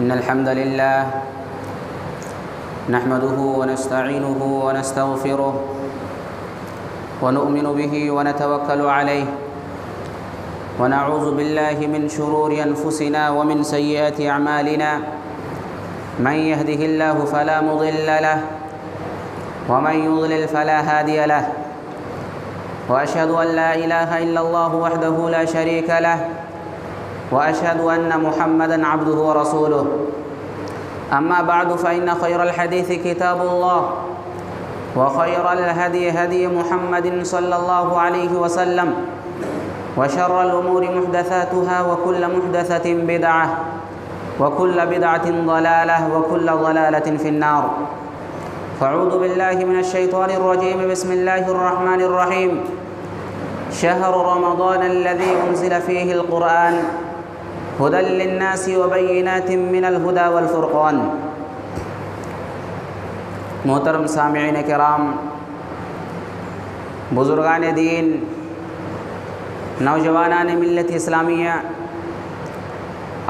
إن الحمد لله نحمده ونستعينه ونستغفره ونؤمن به ونتوكل عليه ونعوذ بالله من شرور أنفسنا ومن سيئات أعمالنا من يهده الله فلا مضل له ومن يضلل فلا هادي له وأشهد أن لا إله إلا الله وحده لا شريك له وأشهد أن محمدًا عبده ورسوله أما بعد فإن خير الحديث كتاب الله وخير الهدي هدي محمد صلى الله عليه وسلم وشر الأمور محدثاتها وكل محدثة بدعة وكل بدعة ضلالة وكل ضلالة في النار فأعوذ بالله من الشيطان الرجيم بسم الله الرحمن الرحيم شهر رمضان الذي أنزل فيه القرآن هدى للناس وبينات من الهدى والفرقان۔ محترم سامعین کرام، بزرگان دین، نوجوانان ملت اسلامیہ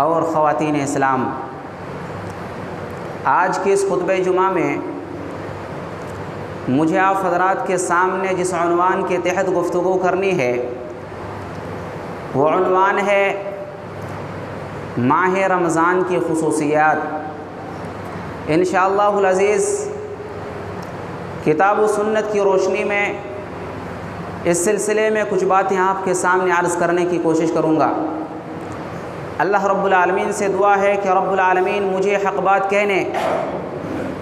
اور خواتین اسلام، آج کے اس خطبہ جمعہ میں مجھے آپ حضرات کے سامنے جس عنوان کے تحت گفتگو کرنی ہے وہ عنوان ہے ماہ رمضان کی خصوصیات۔ انشاءاللہ العزیز کتاب و سنت کی روشنی میں اس سلسلے میں کچھ باتیں آپ کے سامنے عرض کرنے کی کوشش کروں گا۔ اللہ رب العالمین سے دعا ہے کہ رب العالمین مجھے حق بات کہنے،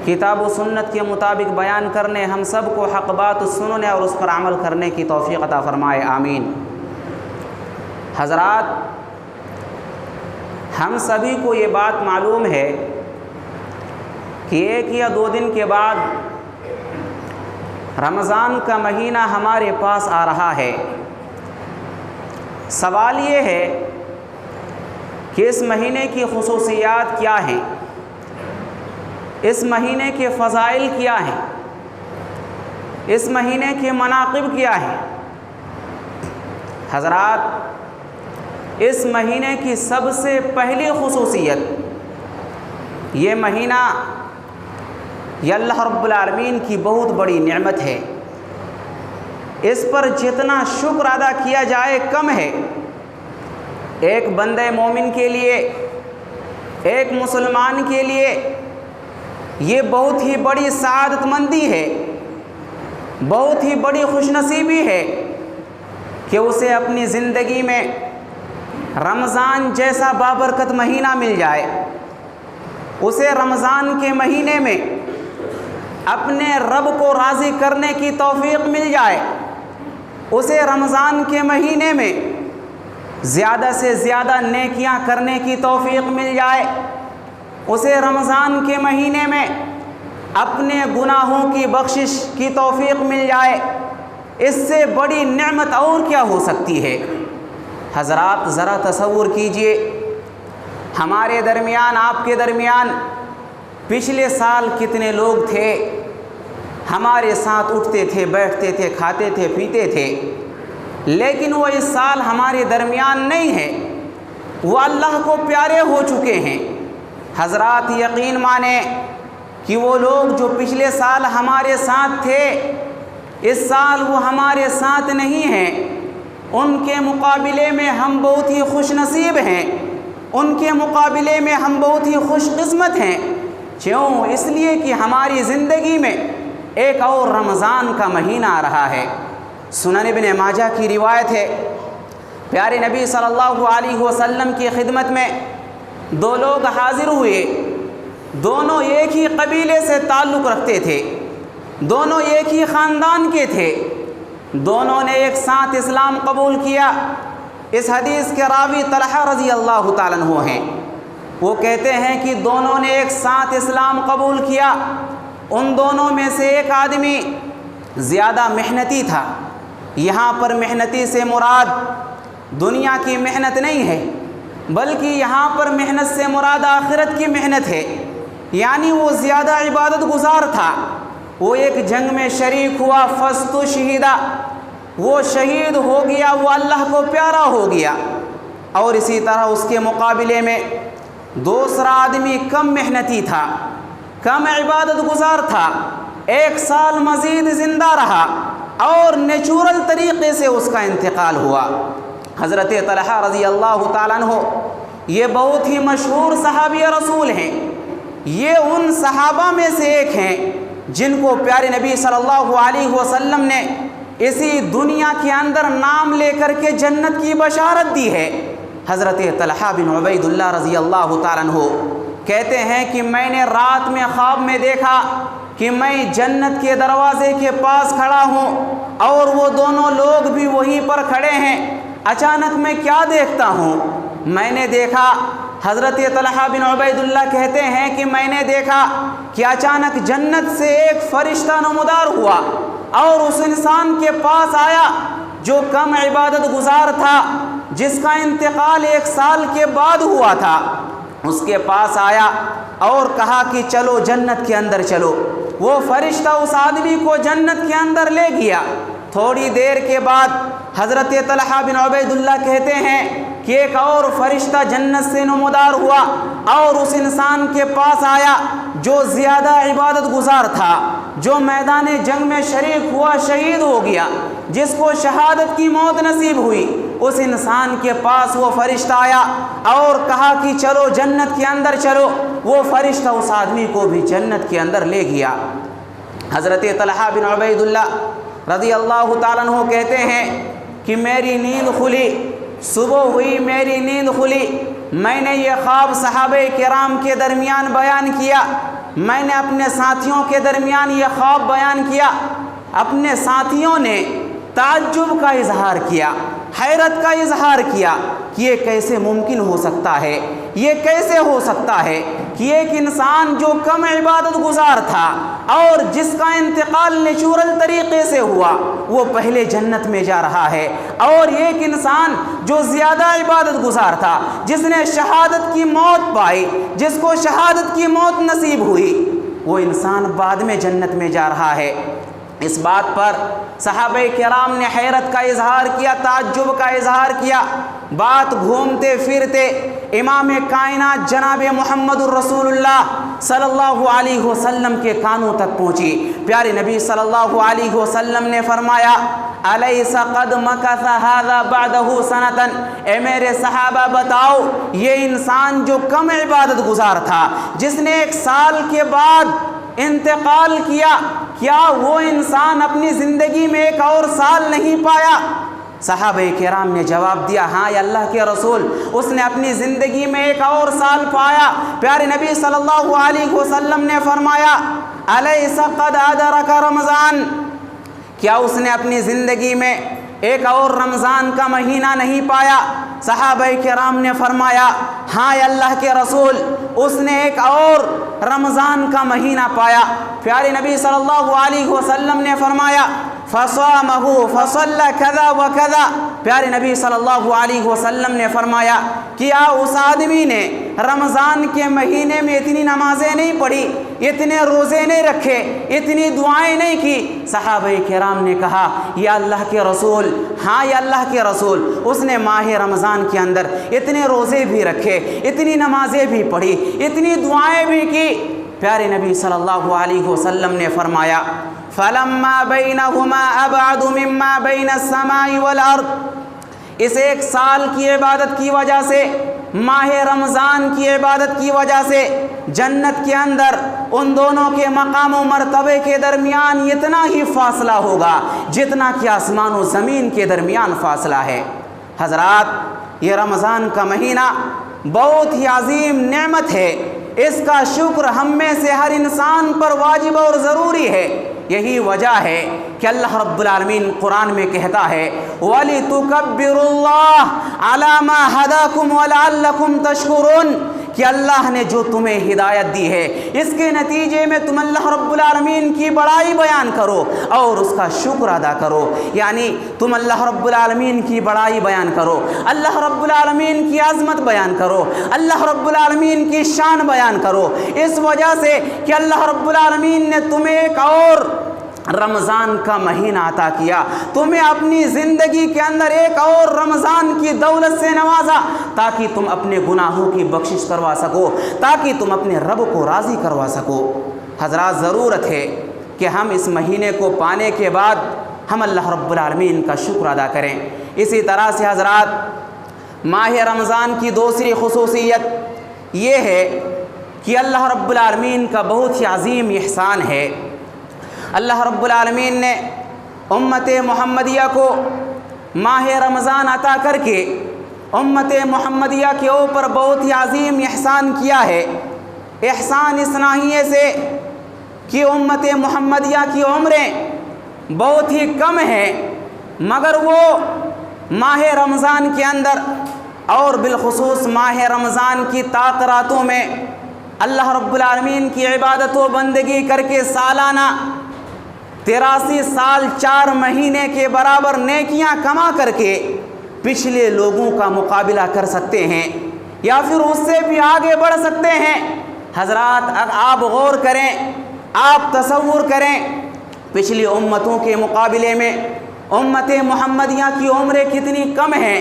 کتاب و سنت کے مطابق بیان کرنے، ہم سب کو حق بات سننے اور اس پر عمل کرنے کی توفیق عطا فرمائے، آمین۔ حضرات، ہم سبھی کو یہ بات معلوم ہے کہ 1 یا 2 دن کے بعد رمضان کا مہینہ ہمارے پاس آ رہا ہے۔ سوال یہ ہے کہ اس مہینے کی خصوصیات کیا ہیں، اس مہینے کے فضائل کیا ہیں، اس مہینے کے مناقب کیا ہیں۔ حضرات، اس مہینے کی سب سے پہلی خصوصیت، یہ مہینہ یہ اللہ رب العالمین کی بہت بڑی نعمت ہے، اس پر جتنا شکر ادا کیا جائے کم ہے۔ ایک بندہ مومن کے لیے، ایک مسلمان کے لیے یہ بہت ہی بڑی سعادت مندی ہے، بہت ہی بڑی خوش نصیبی ہے کہ اسے اپنی زندگی میں رمضان جیسا بابرکت مہینہ مل جائے، اسے رمضان کے مہینے میں اپنے رب کو راضی کرنے کی توفیق مل جائے، اسے رمضان کے مہینے میں زیادہ سے زیادہ نیکیاں کرنے کی توفیق مل جائے، اسے رمضان کے مہینے میں اپنے گناہوں کی بخشش کی توفیق مل جائے۔ اس سے بڑی نعمت اور کیا ہو سکتی ہے؟ حضرات، ذرا تصور کیجئے، ہمارے درمیان، آپ کے درمیان پچھلے سال کتنے لوگ تھے ہمارے ساتھ اٹھتے تھے، بیٹھتے تھے، کھاتے تھے، پیتے تھے، لیکن وہ اس سال ہمارے درمیان نہیں ہے، وہ اللہ کو پیارے ہو چکے ہیں۔ حضرات، یقین مانیں کہ وہ لوگ جو پچھلے سال ہمارے ساتھ تھے، اس سال وہ ہمارے ساتھ نہیں ہیں، ان کے مقابلے میں ہم بہت ہی خوش نصیب ہیں، ان کے مقابلے میں ہم بہت ہی خوش قسمت ہیں۔ کیوں؟ اس لیے کہ ہماری زندگی میں ایک اور رمضان کا مہینہ آ رہا ہے۔ سنن ابن ماجہ کی روایت ہے، پیارے نبی صلی اللہ علیہ وسلم کی خدمت میں 2 لوگ حاضر ہوئے، دونوں ایک ہی قبیلے سے تعلق رکھتے تھے، دونوں ایک ہی خاندان کے تھے، دونوں نے ایک ساتھ اسلام قبول کیا۔ اس حدیث کے راوی طلحہ رضی اللہ تعالیٰ عنہ ہیں، وہ کہتے ہیں کہ دونوں نے ایک ساتھ اسلام قبول کیا۔ ان دونوں میں سے ایک آدمی زیادہ محنتی تھا۔ یہاں پر محنتی سے مراد دنیا کی محنت نہیں ہے، بلکہ یہاں پر محنت سے مراد آخرت کی محنت ہے، یعنی وہ زیادہ عبادت گزار تھا۔ وہ ایک جنگ میں شریک ہوا، فاستشہد، وہ شہید ہو گیا، وہ اللہ کو پیارا ہو گیا۔ اور اسی طرح اس کے مقابلے میں دوسرا آدمی کم محنتی تھا، کم عبادت گزار تھا، 1 سال مزید زندہ رہا اور نیچورل طریقے سے اس کا انتقال ہوا۔ حضرت طلحہ رضی اللہ تعالیٰ عنہ یہ بہت ہی مشہور صحابی رسول ہیں، یہ ان صحابہ میں سے ایک ہیں جن کو پیارے نبی صلی اللہ علیہ وسلم نے اسی دنیا کے اندر نام لے کر کے جنت کی بشارت دی ہے۔ حضرت طلحہ بن عبید اللہ رضی اللہ تعالیٰ عنہ کہتے ہیں کہ میں نے رات میں خواب میں دیکھا کہ میں جنت کے دروازے کے پاس کھڑا ہوں اور وہ دونوں لوگ بھی وہیں پر کھڑے ہیں۔ اچانک میں کیا دیکھتا ہوں؟ میں نے دیکھا، حضرت طلحہ بن عبید اللہ کہتے ہیں کہ میں نے دیکھا کہ اچانک جنت سے ایک فرشتہ نمودار ہوا اور اس انسان کے پاس آیا جو کم عبادت گزار تھا، جس کا انتقال 1 سال کے بعد ہوا تھا۔ اس کے پاس آیا اور کہا کہ چلو جنت کے اندر چلو۔ وہ فرشتہ اس آدمی کو جنت کے اندر لے گیا۔ تھوڑی دیر کے بعد حضرت طلحہ بن عبید اللہ کہتے ہیں کہ ایک اور فرشتہ جنت سے نمودار ہوا اور اس انسان کے پاس آیا جو زیادہ عبادت گزار تھا، جو میدان جنگ میں شریک ہوا، شہید ہو گیا، جس کو شہادت کی موت نصیب ہوئی۔ اس انسان کے پاس وہ فرشتہ آیا اور کہا کہ چلو جنت کے اندر چلو۔ وہ فرشتہ اس آدمی کو بھی جنت کے اندر لے گیا۔ حضرت طلحہ بن عبید اللہ رضی اللہ تعالیٰ عنہ کہتے ہیں کہ میری نیند کھلی، صبح ہوئی، میری نیند کھلی، میں نے یہ خواب صحابہ کرام کے درمیان بیان کیا، میں نے اپنے ساتھیوں کے درمیان یہ خواب بیان کیا۔ اپنے ساتھیوں نے تعجب کا اظہار کیا، حیرت کا اظہار کیا کہ یہ کیسے ممکن ہو سکتا ہے، یہ کیسے ہو سکتا ہے کہ ایک انسان جو کم عبادت گزار تھا اور جس کا انتقال نیچورل طریقے سے ہوا، وہ پہلے جنت میں جا رہا ہے، اور ایک انسان جو زیادہ عبادت گزار تھا، جس نے شہادت کی موت پائی، جس کو شہادت کی موت نصیب ہوئی، وہ انسان بعد میں جنت میں جا رہا ہے۔ اس بات پر صحابہ کرام نے حیرت کا اظہار کیا، تعجب کا اظہار کیا۔ بات گھومتے پھرتے امام کائنات جناب محمد الرسول اللہ صلی اللہ علیہ وسلم کے کانوں تک پہنچی۔ پیارے نبی صلی اللہ علیہ وسلم نے فرمایا، الیس قد مکث ھذا بعدہ سنۃ، اے میرے صحابہ بتاؤ، یہ انسان جو کم عبادت گزار تھا، جس نے 1 سال کے بعد انتقال کیا، کیا وہ انسان اپنی زندگی میں 1 اور سال نہیں پایا؟ صحابہ کرام نے جواب دیا، ہاں یا اللہ کے رسول، اس نے اپنی زندگی میں 1 اور سال پایا۔ پیارے نبی صلی اللہ علیہ وسلم نے فرمایا، الیس قد ادرک رمضان، کیا اس نے اپنی زندگی میں 1 اور رمضان کا مہینہ نہیں پایا؟ صحابہ کرام نے فرمایا، ہاں یا اللہ کے رسول، اس نے 1 اور رمضان کا مہینہ پایا۔ پیارے نبی صلی اللہ علیہ وسلم نے فرمایا، فصامہ فصلی کذا و کذا، پیارے نبی صلی اللہ علیہ وسلم نے فرمایا، کیا اس آدمی نے رمضان کے مہینے میں اتنی نمازیں نہیں پڑھی، اتنے روزے نہیں رکھے، اتنی دعائیں نہیں کی؟ صحابہ کرام نے کہا، یا اللہ کے رسول، ہاں یا اللہ کے رسول، اس نے ماہ رمضان کے اندر اتنے روزے بھی رکھے، اتنی نمازیں بھی پڑھی، اتنی دعائیں بھی کی۔ پیارے نبی صلی اللہ علیہ وسلم نے فرمایا، فَلَمَّا بَيْنَهُمَا أَبْعَدُ مِمَّا بَيْنَ السَّمَاءِ وَالْأَرْضِ، اس 1 سال کی عبادت کی وجہ سے، ماہ رمضان کی عبادت کی وجہ سے، جنت کے اندر ان دونوں کے مقام و مرتبے کے درمیان اتنا ہی فاصلہ ہوگا جتنا کہ آسمان و زمین کے درمیان فاصلہ ہے۔ حضرات، یہ رمضان کا مہینہ بہت ہی عظیم نعمت ہے، اس کا شکر ہم میں سے ہر انسان پر واجب اور ضروری ہے۔ یہی وجہ ہے کہ اللہ رب العالمین قرآن میں کہتا ہے، وَلِتُكَبِّرُوا اللَّهَ عَلَى مَا هَدَاكُمْ وَلَعَلَّكُمْ تَشْكُرُونَ، کہ اللہ نے جو تمہیں ہدایت دی ہے، اس کے نتیجے میں تم اللہ رب العالمین کی بڑائی بیان کرو اور اس کا شکر ادا کرو۔ یعنی تم اللہ رب العالمین کی بڑائی بیان کرو، اللہ رب العالمین کی عظمت بیان کرو، اللہ رب العالمین کی شان بیان کرو، اس وجہ سے کہ اللہ رب العالمین نے تمہیں 1 اور رمضان کا مہینہ عطا کیا، تمہیں اپنی زندگی کے اندر ایک اور رمضان کی دولت سے نوازا تاکہ تم اپنے گناہوں کی بخشش کروا سکو، تاکہ تم اپنے رب کو راضی کروا سکو۔ حضرات، ضرورت ہے کہ ہم اس مہینے کو پانے کے بعد ہم اللہ رب العالمین کا شکر ادا کریں۔ اسی طرح سے حضرات، ماہ رمضان کی دوسری خصوصیت یہ ہے کہ اللہ رب العالمین کا بہت ہی عظیم احسان ہے۔ اللہ رب العالمین نے امت محمدیہ کو ماہ رمضان عطا کر کے امت محمدیہ کے اوپر بہت ہی عظیم احسان کیا ہے۔ احسان اس ناحیے سے کہ امت محمدیہ کی عمریں بہت ہی کم ہیں، مگر وہ ماہ رمضان کے اندر اور بالخصوص ماہ رمضان کی طاق راتوں میں اللہ رب العالمین کی عبادت و بندگی کر کے سالانہ 83 سال 4 مہینے کے برابر نیکیاں کما کر کے پچھلے لوگوں کا مقابلہ کر سکتے ہیں یا پھر اس سے بھی آگے بڑھ سکتے ہیں۔ حضرات، اگر آپ غور کریں، آپ تصور کریں، پچھلی امتوں کے مقابلے میں امت محمدیہ کی عمریں کتنی کم ہیں،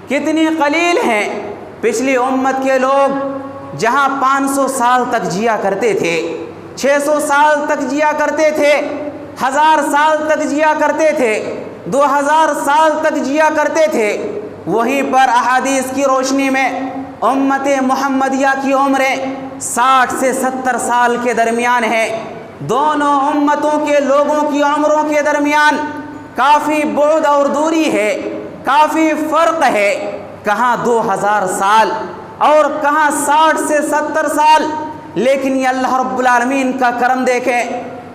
کتنی قلیل ہیں۔ پچھلی امت کے لوگ جہاں 500 سال تک جیا کرتے تھے، 600 سال تک جیا کرتے تھے، 1000 سال تک جیا کرتے تھے، 2000 سال تک جیا کرتے تھے، وہیں پر احادیث کی روشنی میں امت محمدیہ کی عمریں 60 سے 70 سال کے درمیان ہیں۔ دونوں امتوں کے لوگوں کی عمروں کے درمیان کافی بعد اور دوری ہے، کافی فرق ہے۔ کہاں 2000 سال اور کہاں 60 سے 70 سال، لیکن یہ اللہ رب العالمین کا کرم دیکھیں،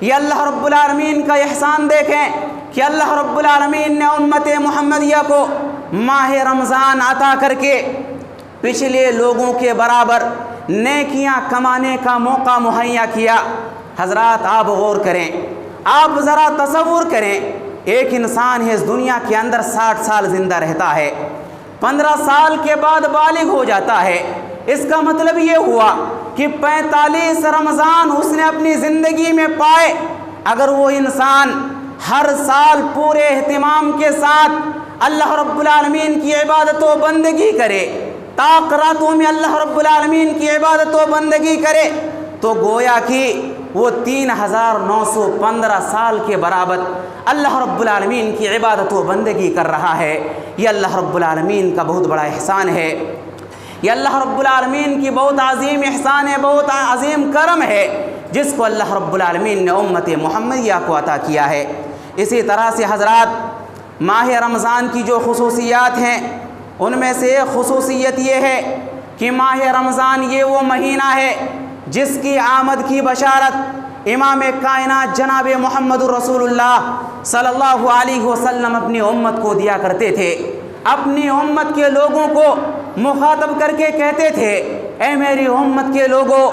یہ اللہ رب العالمین کا احسان دیکھیں کہ اللہ رب العالمین نے امت محمدیہ کو ماہ رمضان عطا کر کے پچھلے لوگوں کے برابر نیکیاں کمانے کا موقع مہیا کیا۔ حضرات، آپ غور کریں، آپ ذرا تصور کریں، ایک انسان ہے اس دنیا کے اندر 60 سال زندہ رہتا ہے، 15 سال کے بعد بالغ ہو جاتا ہے۔ اس کا مطلب یہ ہوا کہ 45 رمضان اس نے اپنی زندگی میں پائے۔ اگر وہ انسان ہر سال پورے اہتمام کے ساتھ اللہ رب العالمین کی عبادت و بندگی کرے، طاق راتوں میں اللہ رب العالمین کی عبادت و بندگی کرے، تو گویا کہ وہ 3915 سال کے برابر اللہ رب العالمین کی عبادت و بندگی کر رہا ہے۔ یہ اللہ رب العالمین کا بہت بڑا احسان ہے، یہ اللہ رب العالمین کی بہت عظیم احسان ہے، بہت عظیم کرم ہے جس کو اللہ رب العالمین نے امت محمدیہ کو عطا کیا ہے۔ اسی طرح سے حضرات، ماہ رمضان کی جو خصوصیات ہیں ان میں سے ایک خصوصیت یہ ہے کہ ماہ رمضان یہ وہ مہینہ ہے جس کی آمد کی بشارت امام کائنات جناب محمد رسول اللہ صلی اللہ علیہ وسلم اپنی امت کو دیا کرتے تھے۔ اپنی امت کے لوگوں کو مخاطب کر کے کہتے تھے، اے میری امت کے لوگوں،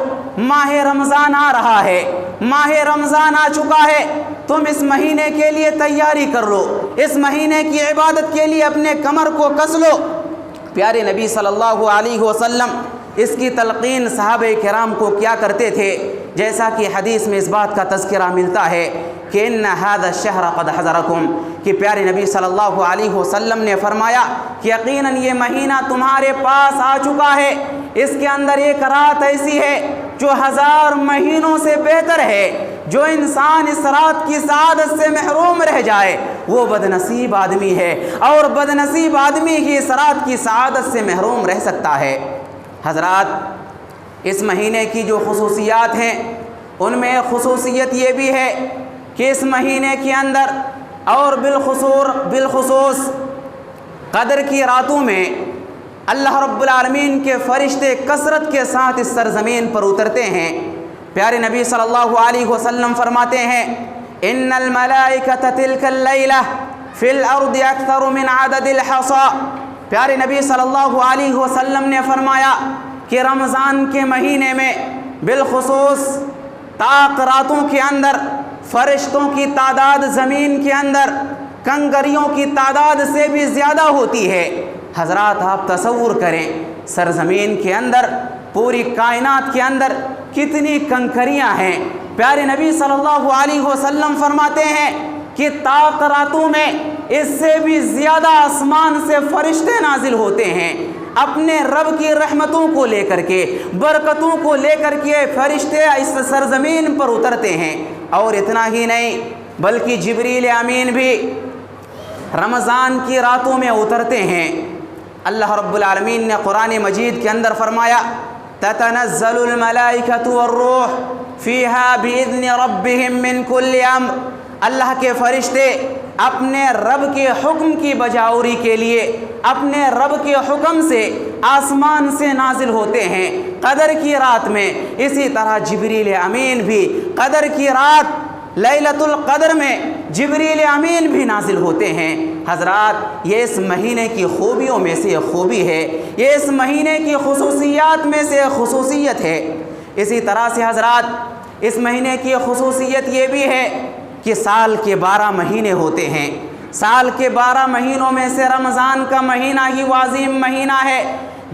ماہ رمضان آ رہا ہے، ماہ رمضان آ چکا ہے، تم اس مہینے کے لیے تیاری کر لو، اس مہینے کی عبادت کے لیے اپنے کمر کو کس لو۔ پیارے نبی صلی اللہ علیہ وسلم اس کی تلقین صحابہ کرام کو کیا کرتے تھے، جیسا کہ حدیث میں اس بات کا تذکرہ ملتا ہے کہ ان هذا الشهر قد حضرکم، کہ پیارے نبی صلی اللہ علیہ وسلم نے فرمایا کہ یقیناً یہ مہینہ تمہارے پاس آ چکا ہے، اس کے اندر ایک رات ایسی ہے جو 1000 مہینوں سے بہتر ہے۔ جو انسان اس رات کی سعادت سے محروم رہ جائے وہ بدنصیب آدمی ہے، اور بدنصیب آدمی ہی اس رات کی سعادت سے محروم رہ سکتا ہے۔ حضرات، اس مہینے کی جو خصوصیات ہیں ان میں خصوصیت یہ بھی ہے کہ اس مہینے کے اندر اور بالخصوص قدر کی راتوں میں اللہ رب العالمین کے فرشتے کثرت کے ساتھ اس سرزمین پر اترتے ہیں۔ پیارے نبی صلی اللہ علیہ وسلم فرماتے ہیں، ان الملائکۃ تلک اللیلہ فی الارض اکثر من عدد الحصى۔ پیارے نبی صلی اللہ علیہ وسلم نے فرمایا کہ رمضان کے مہینے میں بالخصوص طاق راتوں کے اندر فرشتوں کی تعداد زمین کے اندر کنکریوں کی تعداد سے بھی زیادہ ہوتی ہے۔ حضرات، آپ تصور کریں، سرزمین کے اندر، پوری کائنات کے اندر کتنی کنکریاں ہیں، پیارے نبی صلی اللہ علیہ وسلم فرماتے ہیں کہ طاق راتوں میں اس سے بھی زیادہ آسمان سے فرشتے نازل ہوتے ہیں، اپنے رب کی رحمتوں کو لے کر کے، برکتوں کو لے کر کے فرشتے اس سرزمین پر اترتے ہیں۔ اور اتنا ہی نہیں بلکہ جبریل امین بھی رمضان کی راتوں میں اترتے ہیں۔ اللہ رب العالمین نے قرآن مجید کے اندر فرمایا تتنزل الملائکۃ والروح فیہا بإذن ربہم من کل امر، اللہ کے فرشتے اپنے رب کے حکم کی بجاوری کے لیے اپنے رب کے حکم سے آسمان سے نازل ہوتے ہیں قدر کی رات میں۔ اسی طرح جبریل امین بھی قدر کی رات لیلۃ القدر میں جبریل امین بھی نازل ہوتے ہیں۔ حضرات یہ اس مہینے کی خوبیوں میں سے خوبی ہے، یہ اس مہینے کی خصوصیات میں سے خصوصیت ہے۔ اسی طرح سے حضرات اس مہینے کی خصوصیت یہ بھی ہے کہ سال کے 12 مہینے ہوتے ہیں، سال کے 12 مہینوں میں سے رمضان کا مہینہ ہی وہ عظیم مہینہ ہے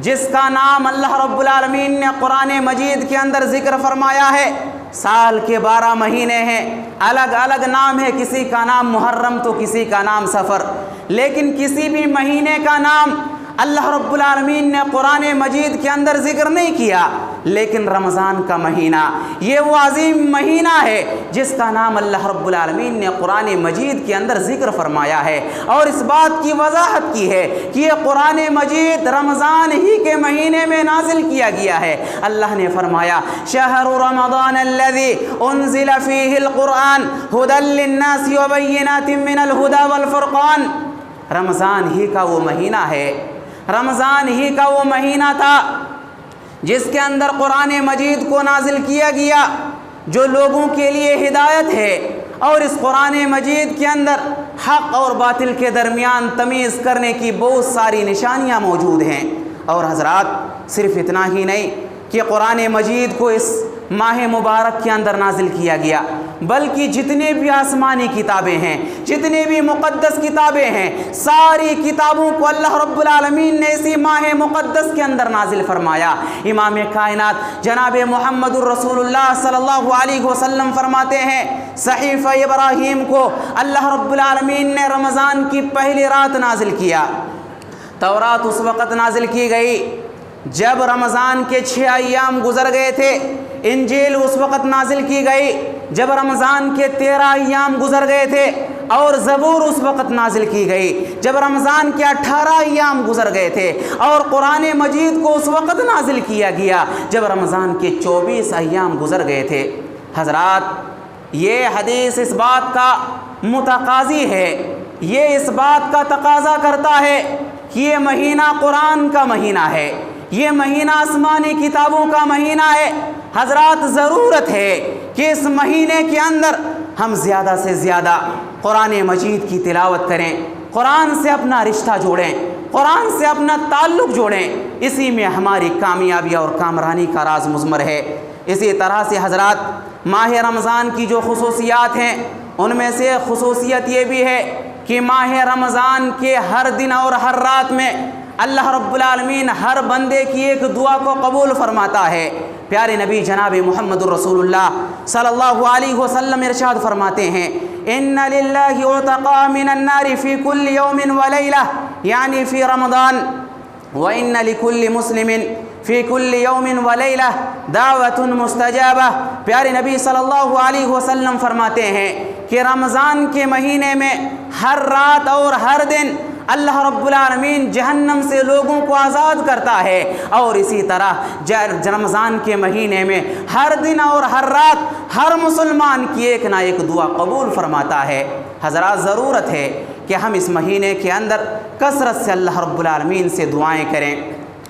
جس کا نام اللہ رب العالمین نے قرآن مجید کے اندر ذکر فرمایا ہے۔ سال کے 12 مہینے ہیں، الگ الگ نام ہے، کسی کا نام محرم تو کسی کا نام سفر، لیکن کسی بھی مہینے کا نام اللہ رب العالمین نے قرآن مجید کے اندر ذکر نہیں کیا، لیکن رمضان کا مہینہ یہ وہ عظیم مہینہ ہے جس کا نام اللہ رب العالمین نے قرآن مجید کے اندر ذکر فرمایا ہے، اور اس بات کی وضاحت کی ہے کہ یہ قرآن مجید رمضان ہی کے مہینے میں نازل کیا گیا ہے۔ اللہ نے فرمایا شہر رمضان الذی انزل فیہ القرآن ھدی للناس وبینات من الھدی والفرقان، رمضان ہی کا وہ مہینہ ہے، رمضان ہی کا وہ مہینہ تھا جس کے اندر قرآن مجید کو نازل کیا گیا جو لوگوں کے لیے ہدایت ہے، اور اس قرآن مجید کے اندر حق اور باطل کے درمیان تمیز کرنے کی بہت ساری نشانیاں موجود ہیں۔ اور حضرات صرف اتنا ہی نہیں کہ قرآن مجید کو اس ماہ مبارک کے اندر نازل کیا گیا، بلکہ جتنے بھی آسمانی کتابیں ہیں، جتنے بھی مقدس کتابیں ہیں، ساری کتابوں کو اللہ رب العالمین نے اسی ماہ مقدس کے اندر نازل فرمایا۔ امام کائنات جناب محمد الرسول اللہ صلی اللہ علیہ وسلم فرماتے ہیں صحیفہ ابراہیم کو اللہ رب العالمین نے رمضان کی پہلی رات نازل کیا، تورات اس وقت نازل کی گئی جب رمضان کے 6 ایام گزر گئے تھے، انجیل اس وقت نازل کی گئی جب رمضان کے 13 ایام گزر گئے تھے، اور زبور اس وقت نازل کی گئی جب رمضان کے 18 ایام گزر گئے تھے، اور قرآن مجید کو اس وقت نازل کیا گیا جب رمضان کے 24 ایام گزر گئے تھے۔ حضرات یہ حدیث اس بات کا متقاضی ہے، یہ اس بات کا تقاضا کرتا ہے کہ یہ مہینہ قرآن کا مہینہ ہے، یہ مہینہ آسمانی کتابوں کا مہینہ ہے۔ حضرات ضرورت ہے کہ اس مہینے کے اندر ہم زیادہ سے زیادہ قرآن مجید کی تلاوت کریں، قرآن سے اپنا رشتہ جوڑیں، قرآن سے اپنا تعلق جوڑیں، اسی میں ہماری کامیابی اور کامرانی کا راز مضمر ہے۔ اسی طرح سے حضرات ماہ رمضان کی جو خصوصیات ہیں ان میں سے خصوصیت یہ بھی ہے کہ ماہ رمضان کے ہر دن اور ہر رات میں اللہ رب العالمین ہر بندے کی ایک دعا کو قبول فرماتا ہے۔ پیارے نبی جناب محمد الرسول اللہ صلی اللہ علیہ وسلم ارشاد فرماتے ہیں ان للہ عتقاء من النار فی کل یوم ولیلہ، یعنی فی رمضان، وان لکل مسلم فی کل یوم ولیلہ دعوت مستجابہ۔ پیارے نبی صلی اللہ علیہ وسلم فرماتے ہیں کہ رمضان کے مہینے میں ہر رات اور ہر دن اللہ رب العالمین جہنم سے لوگوں کو آزاد کرتا ہے، اور اسی طرح رمضان کے مہینے میں ہر دن اور ہر رات ہر مسلمان کی ایک نہ ایک دعا قبول فرماتا ہے۔ حضرات ضرورت ہے کہ ہم اس مہینے کے اندر کثرت سے اللہ رب العالمین سے دعائیں کریں،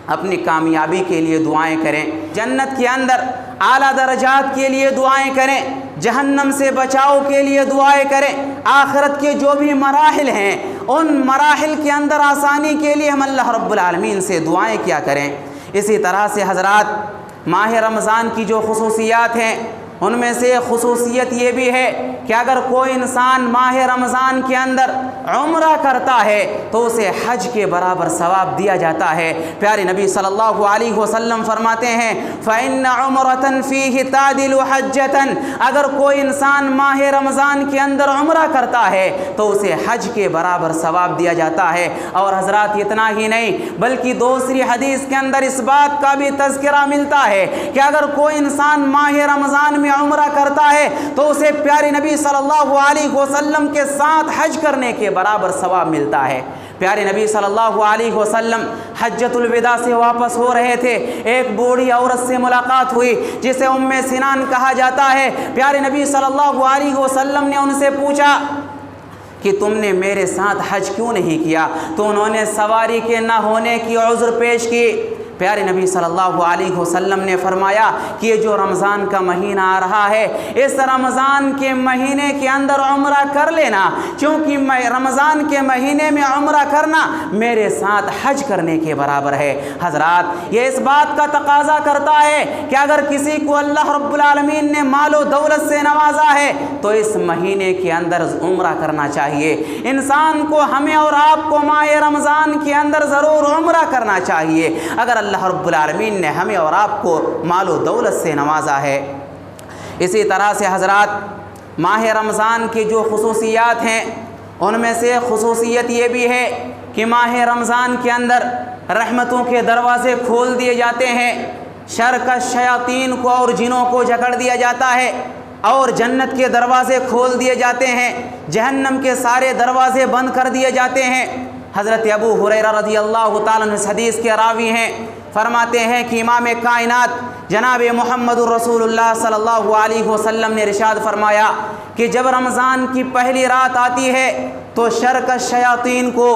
اپنی کامیابی کے لیے دعائیں کریں، جنت کے اندر اعلیٰ درجات کے لیے دعائیں کریں، جہنم سے بچاؤ کے لیے دعائیں کریں، آخرت کے جو بھی مراحل ہیں ان مراحل کے اندر آسانی کے لیے ہم اللہ رب العالمین سے دعائیں کیا کریں۔ اسی طرح سے حضرات ماہ رمضان کی جو خصوصیات ہیں ان میں سے خصوصیت یہ بھی ہے کہ اگر کوئی انسان ماہ رمضان کے اندر عمرہ کرتا ہے تو اسے حج کے برابر ثواب دیا جاتا ہے۔ پیارے نبی صلی اللہ علیہ وسلم فرماتے ہیں فَإِنَّ عُمْرَةً فِيهِ تَعْدِلُ حَجَّةً، اگر کوئی انسان ماہ رمضان کے اندر عمرہ کرتا ہے تو اسے حج کے برابر ثواب دیا جاتا ہے۔ اور حضرات اتنا ہی نہیں بلکہ دوسری حدیث کے اندر اس بات کا بھی تذکرہ ملتا ہے کہ اگر کوئی انسان ماہ رمضان میں عمرہ کرتا ہے تو اسے پیارے نبی صلی اللہ علیہ وسلم کے ساتھ حج کرنے کے برابر ثواب ملتا ہے۔ پیارے نبی صلی اللہ علیہ وسلم حجۃ الوداع سے واپس ہو رہے تھے، ایک بوڑھی عورت سے ملاقات ہوئی جسے ام سنان کہا جاتا ہے۔ پیارے نبی صلی اللہ علیہ وسلم نے ان سے پوچھا کہ تم نے میرے ساتھ حج کیوں نہیں کیا؟ تو انہوں نے سواری کے نہ ہونے کی عذر پیش کی۔ پیارے نبی صلی اللہ علیہ وسلم نے فرمایا کہ یہ جو رمضان کا مہینہ آ رہا ہے اس رمضان کے مہینے کے اندر عمرہ کر لینا، کیونکہ رمضان کے مہینے میں عمرہ کرنا میرے ساتھ حج کرنے کے برابر ہے۔ حضرات یہ اس بات کا تقاضا کرتا ہے کہ اگر کسی کو اللہ رب العالمین نے مال و دولت سے نوازا ہے تو اس مہینے کے اندر عمرہ کرنا چاہیے۔ انسان کو، ہمیں اور آپ کو ماہ رمضان کے اندر ضرور عمرہ کرنا چاہیے اگر اللہ رب العالمین نے ہمیں اور آپ کو مال و دولت سے نوازا ہے۔ اسی طرح سے حضرات ماہ رمضان کی جو خصوصیات ہیں ان میں سے خصوصیت یہ بھی ہے کہ ماہ رمضان کے اندر رحمتوں کے دروازے کھول دیے جاتے ہیں، شر کا شیاطین کو اور جنوں کو جکڑ دیا جاتا ہے اور جنت کے دروازے کھول دیے جاتے ہیں، جہنم کے سارے دروازے بند کر دیے جاتے ہیں۔ حضرت ابو ہریرہ رضی اللہ تعالیٰ عنہ اس حدیث کے راوی ہیں، فرماتے ہیں کہ امام کائنات جناب محمد الرسول اللہ صلی اللہ علیہ وسلم نے ارشاد فرمایا کہ جب رمضان کی پہلی رات آتی ہے تو شرکش شیاطین کو،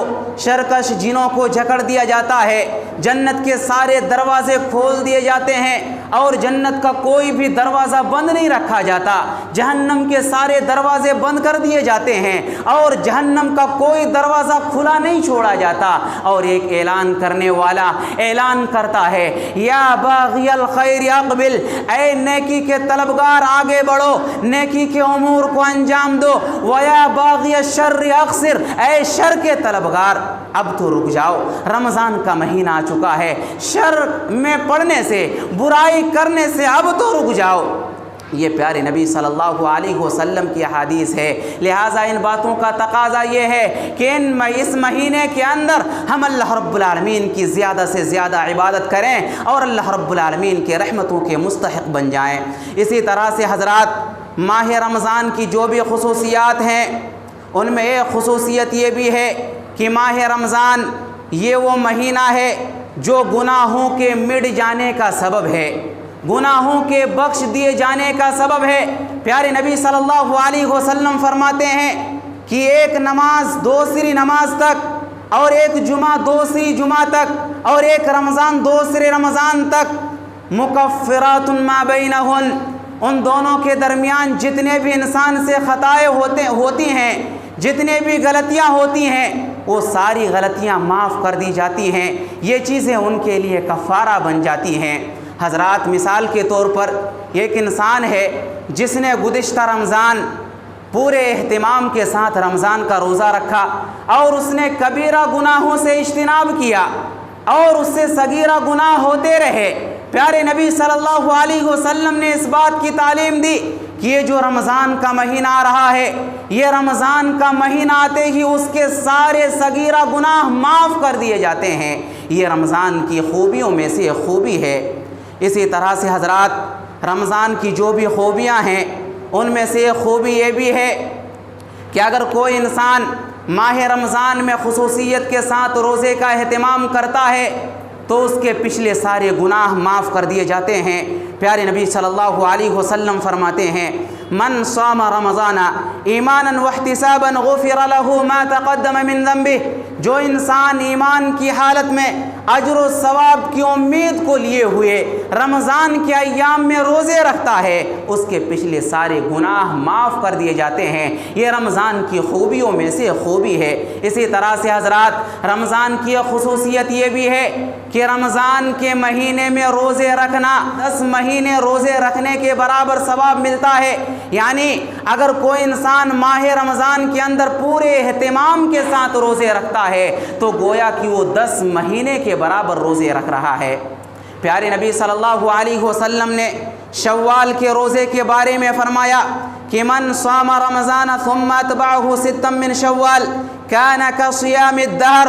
شرکش جنوں کو جکڑ دیا جاتا ہے، جنت کے سارے دروازے کھول دیے جاتے ہیں اور جنت کا کوئی بھی دروازہ بند نہیں رکھا جاتا، جہنم کے سارے دروازے بند کر دیے جاتے ہیں اور جہنم کا کوئی دروازہ کھلا نہیں چھوڑا جاتا۔ اور ایک اعلان کرنے والا اعلان کرتا ہے یا باغی الخیر اقبل، اے نیکی کے طلبگار آگے بڑھو، نیکی کے امور کو انجام دو، ویا باغی الشر اقصر، اے شر کے طلبگار اب تو رک جاؤ، رمضان کا مہینہ آ چکا ہے، شر میں پڑنے سے، برائی کرنے سے اب تو رک جاؤ۔ یہ پیارے نبی صلی اللہ علیہ وسلم کی حدیث ہے۔ لہٰذا ان باتوں کا تقاضا یہ ہے کہ اس مہینے کے اندر ہم اللہ رب العالمین کی زیادہ سے زیادہ عبادت کریں اور اللہ رب العالمین کے رحمتوں کے مستحق بن جائیں۔ اسی طرح سے حضرات ماہ رمضان کی جو بھی خصوصیات ہیں ان میں ایک خصوصیت یہ بھی ہے کہ ماہ رمضان یہ وہ مہینہ ہے جو گناہوں کے مٹ جانے کا سبب ہے، گناہوں کے بخش دیے جانے کا سبب ہے۔ پیارے نبی صلی اللہ علیہ وسلم فرماتے ہیں کہ ایک نماز دوسری نماز تک، اور ایک جمعہ دوسری جمعہ تک، اور ایک رمضان دوسرے رمضان تک، مکفرات ما بینہن، ان دونوں کے درمیان جتنے بھی انسان سے خطائیں ہوتی ہیں، جتنے بھی غلطیاں ہوتی ہیں، وہ ساری غلطیاں معاف کر دی جاتی ہیں، یہ چیزیں ان کے لیے کفارہ بن جاتی ہیں۔ حضرات مثال کے طور پر ایک انسان ہے جس نے گزشتہ رمضان پورے اہتمام کے ساتھ رمضان کا روزہ رکھا اور اس نے کبیرہ گناہوں سے اجتناب کیا اور اس سے صغیرہ گناہ ہوتے رہے۔ پیارے نبی صلی اللہ علیہ وسلم نے اس بات کی تعلیم دی کہ یہ جو رمضان کا مہینہ آ رہا ہے، یہ رمضان کا مہینہ آتے ہی اس کے سارے صغیرہ گناہ معاف کر دیے جاتے ہیں۔ یہ رمضان کی خوبیوں میں سے ایک خوبی ہے۔ اسی طرح سے حضرات رمضان کی جو بھی خوبیاں ہیں ان میں سے ایک خوبی یہ بھی ہے کہ اگر کوئی انسان ماہ رمضان میں خصوصیت کے ساتھ روزے کا اہتمام کرتا ہے تو اس کے پچھلے سارے گناہ معاف کر دیے جاتے ہیں۔ پیارے نبی صلی اللہ علیہ وسلم فرماتے ہیں من صام رمضان ایمانا واحتسابا غفر له ما تقدم من ذنبه، جو انسان ایمان کی حالت میں اجر و ثواب کی امید کو لیے ہوئے رمضان کے ایام میں روزے رکھتا ہے اس کے پچھلے سارے گناہ معاف کر دیے جاتے ہیں۔ یہ رمضان کی خوبیوں میں سے خوبی ہے۔ اسی طرح سے حضرات رمضان کی خصوصیت یہ بھی ہے کہ رمضان کے مہینے میں روزے رکھنا 10 مہینے روزے رکھنے کے برابر ثواب ملتا ہے۔ یعنی اگر کوئی انسان ماہ رمضان کے اندر پورے اہتمام کے ساتھ روزے رکھتا ہے تو گویا کہ وہ 10 مہینے کے برابر روزے رکھ رہا ہے۔ پیارے نبی صلی اللہ علیہ وسلم نے شوال کے روزے کے بارے میں فرمایا کہ من صام رمضان ثم اتبعه 6 من شوال كان كصيام الدهر،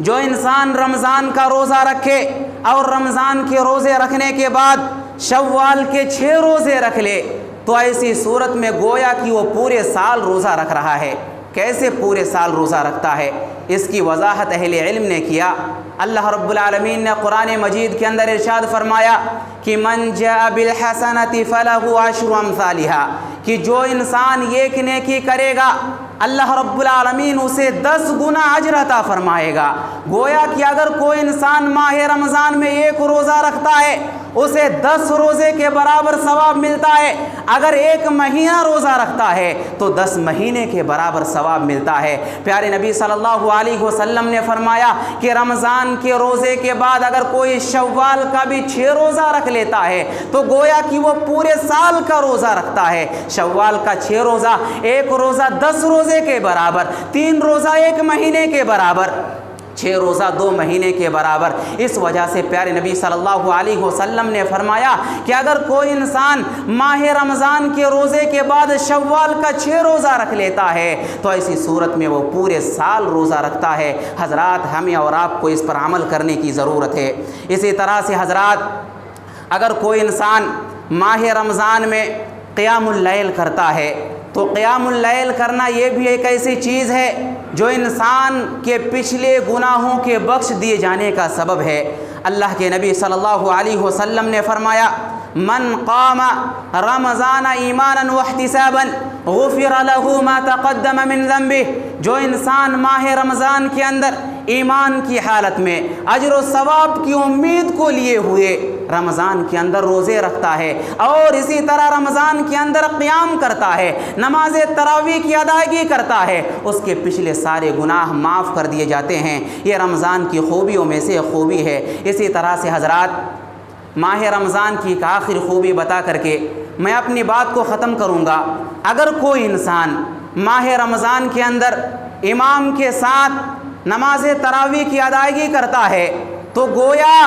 جو انسان رمضان کا روزہ رکھے اور رمضان کے روزے رکھنے کے بعد شوال کے 6 روزے رکھ لے تو ایسی صورت میں گویا کہ وہ پورے سال روزہ رکھ رہا ہے۔ کیسے پورے سال روزہ رکھتا ہے؟ اس کی وضاحت اہل علم نے کیا۔ اللہ رب العالمین نے قرآن مجید کے اندر ارشاد فرمایا کہ من جاء بالحسنۃ فلہ عشر امثالھا، کہ جو انسان ایک نیکی کرے گا اللہ رب العالمین اسے 10 گنا اجر عطا فرمائے گا۔ گویا کہ اگر کوئی انسان ماہ رمضان میں 1 روزہ رکھتا ہے اسے 10 روزے کے برابر ثواب ملتا ہے۔ اگر 1 مہینہ روزہ رکھتا ہے تو 10 مہینے کے برابر ثواب ملتا ہے۔ پیارے نبی صلی اللہ علیہ وسلم نے فرمایا کہ رمضان کے روزے کے بعد اگر کوئی شوال کا بھی 6 روزہ رکھ لیتا ہے تو گویا کہ وہ پورے سال کا روزہ رکھتا ہے۔ شوال کا 6 روزہ، 1 روزہ 10 روزے کے برابر، 3 روزہ 1 مہینے کے برابر، 6 روزہ 2 مہینے کے برابر۔ اس وجہ سے پیارے نبی صلی اللہ علیہ وسلم نے فرمایا کہ اگر کوئی انسان ماہ رمضان کے روزے کے بعد شوال کا 6 روزہ رکھ لیتا ہے تو ایسی صورت میں وہ پورے سال روزہ رکھتا ہے۔ حضرات ہمیں اور آپ کو اس پر عمل کرنے کی ضرورت ہے۔ اسی طرح سے حضرات اگر کوئی انسان ماہ رمضان میں قیام اللیل کرتا ہے تو قیام اللیل کرنا یہ بھی ایک ایسی چیز ہے جو انسان کے پچھلے گناہوں کے بخش دیے جانے کا سبب ہے۔ اللہ کے نبی صلی اللہ علیہ وسلم نے فرمایا من قام رمضان ایمانا واحتسابا غفر له ما تقدم من ذنبه، جو انسان ماہ رمضان کے اندر ایمان کی حالت میں اجر و ثواب کی امید کو لیے ہوئے رمضان کے اندر روزے رکھتا ہے اور اسی طرح رمضان کے اندر قیام کرتا ہے، نماز تراویح کی ادائیگی کرتا ہے، اس کے پچھلے سارے گناہ معاف کر دیے جاتے ہیں۔ یہ رمضان کی خوبیوں میں سے خوبی ہے۔ اسی طرح سے حضرات ماہ رمضان کی ایک آخری خوبی بتا کر کے میں اپنی بات کو ختم کروں گا۔ اگر کوئی انسان ماہ رمضان کے اندر امام کے ساتھ نماز تراویح کی ادائیگی کرتا ہے تو گویا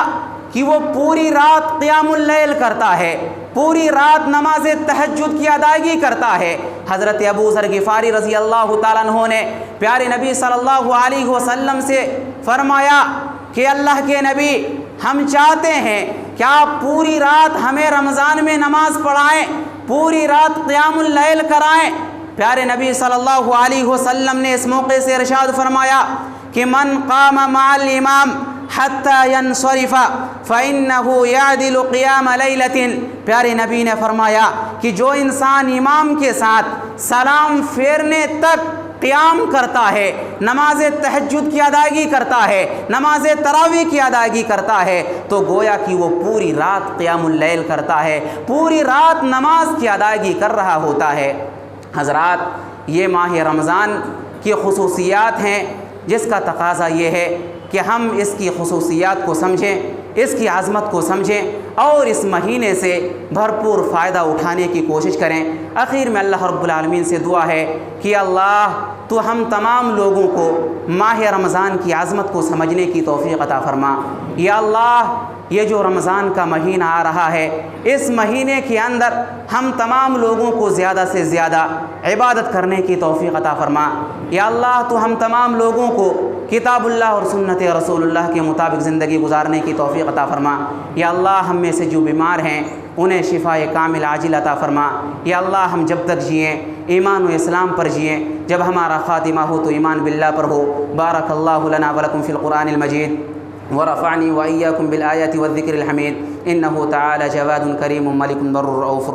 کہ وہ پوری رات قیام اللیل کرتا ہے، پوری رات نماز تہجد کی ادائیگی کرتا ہے۔ حضرت ابو ذر غفاری رضی اللہ تعالیٰ عنہ نے پیارے نبی صلی اللہ علیہ وسلم سے فرمایا کہ اللہ کے نبی ہم چاہتے ہیں کہ آپ پوری رات ہمیں رمضان میں نماز پڑھائیں، پوری رات قیام اللیل کرائیں۔ پیارے نبی صلی اللہ علیہ وسلم نے اس موقع سے ارشاد فرمایا کہ من قام مع الامام حتی ینصرف فإنہ یعدل قیام لیلۃ، پیارے نبی نے فرمایا کہ جو انسان امام کے ساتھ سلام پھیرنے تک قیام کرتا ہے، نماز تہجد کی ادائیگی کرتا ہے، نماز تراویح کی ادائیگی کرتا ہے تو گویا کہ وہ پوری رات قیام اللیل کرتا ہے، پوری رات نماز کی ادائیگی کر رہا ہوتا ہے۔ حضرات یہ ماہ رمضان کی خصوصیات ہیں جس کا تقاضا یہ ہے کہ ہم اس کی خصوصیات کو سمجھیں، اس کی عظمت کو سمجھیں اور اس مہینے سے بھرپور فائدہ اٹھانے کی کوشش کریں۔ آخر میں اللہ رب العالمین سے دعا ہے کہ اللہ تو ہم تمام لوگوں کو ماہ رمضان کی عظمت کو سمجھنے کی توفیق عطا فرما۔ یا اللہ یہ جو رمضان کا مہینہ آ رہا ہے اس مہینے کے اندر ہم تمام لوگوں کو زیادہ سے زیادہ عبادت کرنے کی توفیق عطا فرما۔ یا اللہ تو ہم تمام لوگوں کو کتاب اللہ اور سنت رسول اللہ کے مطابق زندگی گزارنے کی توفیق عطا فرما۔ یا اللہ ہم میں سے جو بیمار ہیں انہیں شفاء کامل عاجل عطا فرما۔ یا اللہ ہم جب تک جئیں ایمان و اسلام پر جئیں، جب ہمارا خاتمہ ہو تو ایمان باللہ پر ہو۔ بارک اللہ لنا ولکم فی القرآن المجید ورفعني وإياكم بالآيات والذكر الحميد إنه تعالى جواد كريم ملك بر رؤوف